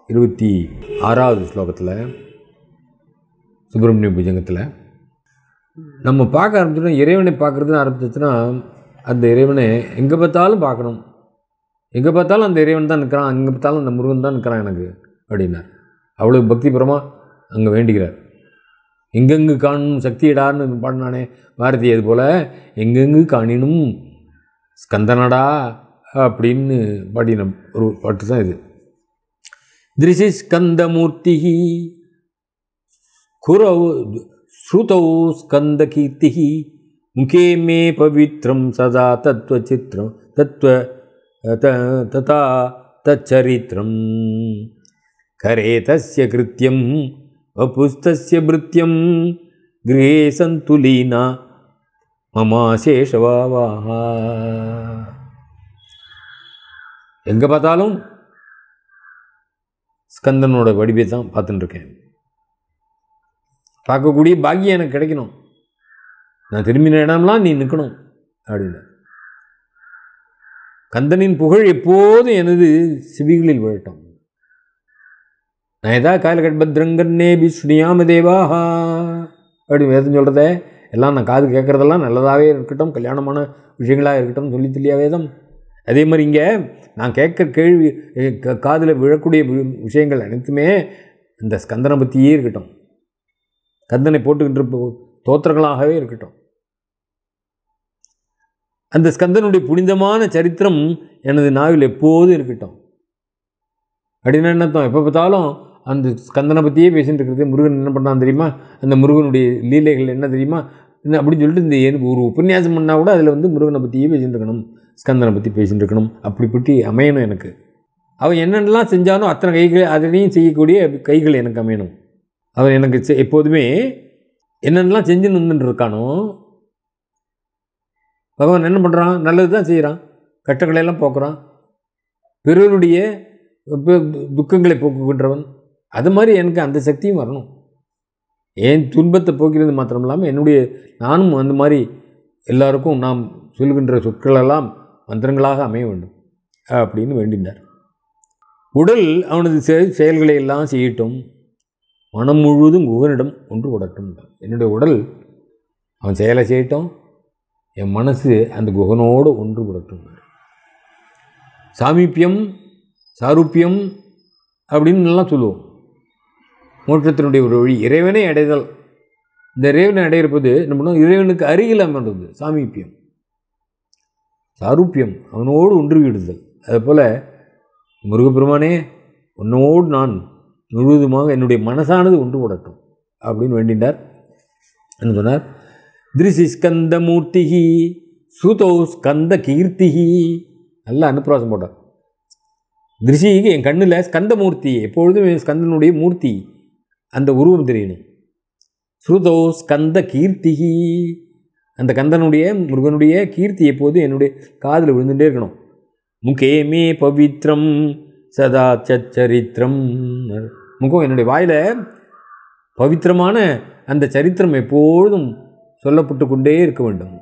26வது ஸ்லோகத்தில் சுப்பிரமணிய புஜங்கத்தில் நம்ம பார்க்க ஆரம்பிச்சோன்னா, இறைவனை பார்க்குறதுன்னு ஆரம்பிச்சிச்சுன்னா, அந்த இறைவனை எங்கே பார்த்தாலும் பார்க்கணும், எங்கே பார்த்தாலும் அந்த இறைவன் தான் நிற்கிறான், எங்கே பார்த்தாலும் அந்த முருகன் தான் நிற்கிறான் எனக்கு அப்படின்னார். அவ்வளோ பக்திபுரமாக அங்கே வேண்டிக்கிறார். எங்கெங்கு காணும் சக்தியிடான்னு பாடினானே பாரதி, அது போல் எங்கெங்கு காணினும் ஸ்கந்தனடா அப்படின்னு பாடின ஒரு பாட்டு தான் இது. திருஷி ஸ்கந்தமூர்த்தி குரௌ ஸ்ருதௌ ஸ்கந்த கீர்த்தி முகே மே பவித்ரம் சதா தத்துவ சித்திரம் ததா தச்சரித்திரம் கரே தஸ்ய கிருத்யம் வபுஸ்தஸ்ய பிருத்யம் கிரே சந்துலீனா மமா சேஷவாவாஹா. எங்கே பார்த்தாலும் ஸ்கந்தனோட வடிவை தான் பார்த்துட்டுருக்கேன். பார்க்கக்கூடிய பாக்கியம் எனக்கு கிடைக்கணும், நான் திரும்பின இடம்லாம் நீ நிற்கணும் அப்படின்னு. கந்தனின் புகழ் எப்போதும் எனது சிவிகளில் விழட்டும். நான் எதா காலகட் பத்ரங்கன்னே விஷ்ணியாம தேவாஹா அப்படி வேதம் சொல்கிறத எல்லாம் நான் காது கேட்குறதெல்லாம் நல்லதாகவே இருக்கட்டும், கல்யாணமான விஷயங்களாக இருக்கட்டும் சொல்லி தெளியா வேதம். அதே மாதிரி இங்கே நான் கேட்குற கேள்வி காதில் விழக்கூடிய விஷயங்கள் அனைத்துமே இந்த ஸ்கந்தனை பற்றியே இருக்கட்டும், கந்தனை போட்டுக்கிட்டு தோத்திரங்களாகவே இருக்கட்டும். அந்த ஸ்கந்தனுடைய புனிதமான சரித்திரம் எனது நாவில் எப்போதும் இருக்கட்டும் அப்படின்னு என்னத்தோம். எப்போ பார்த்தாலும் அந்த ஸ்கந்தனை பற்றியே பேசிகிட்டு இருக்கிறது. முருகன் என்ன பண்ணான் தெரியுமா, அந்த முருகனுடைய லீலைகள் என்ன தெரியுமா அப்படின்னு சொல்லிட்டு இந்த எனக்கு ஒரு உபன்யாசம் பண்ணால் கூட அதில் வந்து முருகனை பற்றியே பேசிகிட்டு இருக்கணும், ஸ்கந்தனை பற்றி பேசிகிட்டு இருக்கணும், அப்படி பற்றி அமையணும் எனக்கு. அவன் என்னென்னலாம் செஞ்சாலும் அத்தனை கைகள் அதனையும் செய்யக்கூடிய கைகள் எனக்கு அமையணும். அவன் எனக்கு எப்போதுமே என்னென்னலாம் செஞ்சுன்னு வந்துட்டு இருக்கானோ, பகவான் என்ன பண்ணுறான், நல்லது தான் செய்கிறான், கட்டங்களையெல்லாம் போக்குறான், பிறருடைய துக்கங்களை போக்குகின்றவன். அது மாதிரி எனக்கு அந்த சக்தியும் வரணும். என் துன்பத்தை போக்கிறது மாத்திரம் இல்லாமல் என்னுடைய நானும் அந்த மாதிரி எல்லாருக்கும் நாம் சொல்கின்ற சொற்களெல்லாம் மந்திரங்களாக அமைய வேண்டும் அப்படின்னு வேண்டினார். உடல் அவனது செயல்களை எல்லாம் செய்யட்டும், மனம் முழுவதும் குகனிடம் ஒன்று கொடட்டும். என்னுடைய உடல் அவன் செயலை செய்யட்டும், என் மனசு அந்த குகனோடு ஒன்று கொடட்டும். சாமீப்பியம் சாரூப்பியம் அப்படின்னு எல்லாம் சொல்லுவோம். மோட்சத்தினுடைய ஒரு வழி இறைவனை அடைதல். இந்த இறைவனை அடையிறப்போது என்ன பண்ணுவோம், இறைவனுக்கு அருகில் அமர்ந்தது சாமீப்பியம். சாரூப்பியம் அவனோடு ஒன்று விடுதல். அதுபோல் முருகப்பெருமானே உன்னோடு நான் முழுவதுமாக என்னுடைய மனசானது ஒன்று கொடட்டும் அப்படின்னு வேண்டினார். என்ன சொன்னார், திருஷி ஸ்கந்த மூர்த்திகி சுதோ ஸ்கந்த கீர்த்திகி. நல்லா அனுப்பிராசம் போட்டார். திருஷிக்கு என் கண்ணில் ஸ்கந்தமூர்த்தி, எப்பொழுதும் ஸ்கந்தனுடைய மூர்த்தி அந்த உருவம் தெரியணும். ஸ்ருதோ ஸ்கந்த கீர்த்திகி, அந்த கந்தனுடைய முருகனுடைய கீர்த்தி எப்போதும் என்னுடைய காதில் விழுந்துகிட்டே இருக்கணும். முகே மே பவித்ரம் சதா சச்சரித்திரம். முகம் என்னுடைய வாயில் பவித்திரமான அந்த சரித்திரம் எப்பொழுதும் சொல்லப்பட்டு கொண்டே இருக்க வேண்டும்.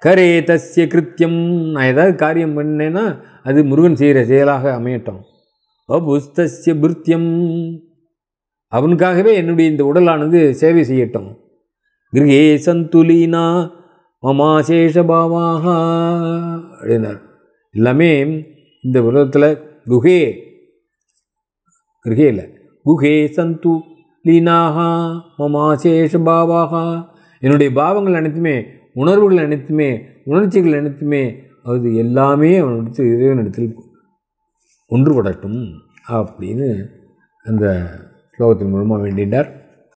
கரே தஸ்ய கிருத்தியம், நான் ஏதாவது காரியம் பண்ணேன்னா அது முருகன் செய்கிற செயலாக அமையட்டும். அபுஸ்தஸ்ய பிருத்தியம், அவனுக்காகவே என்னுடைய இந்த உடலானது சேவை செய்யட்டும். கிரகே சந்துலீனா மமாசேஷபாவாக அப்படின்னார். எல்லாமே இந்த உலகத்தில் கிரகே இல்லை, குகே சந்து லீனாக மமாசேஷபாவாக, என்னுடைய பாவங்கள் அனைத்துமே, உணர்வுகள் அனைத்துமே, உணர்ச்சிகள் அனைத்துமே, அது எல்லாமே அவனிடத்தில் இறைவனிடத்தில் ஒன்றுபடட்டும் அப்படின்னு அந்த ஸ்லோகத்தின் மூலமாக வேண்டினார்.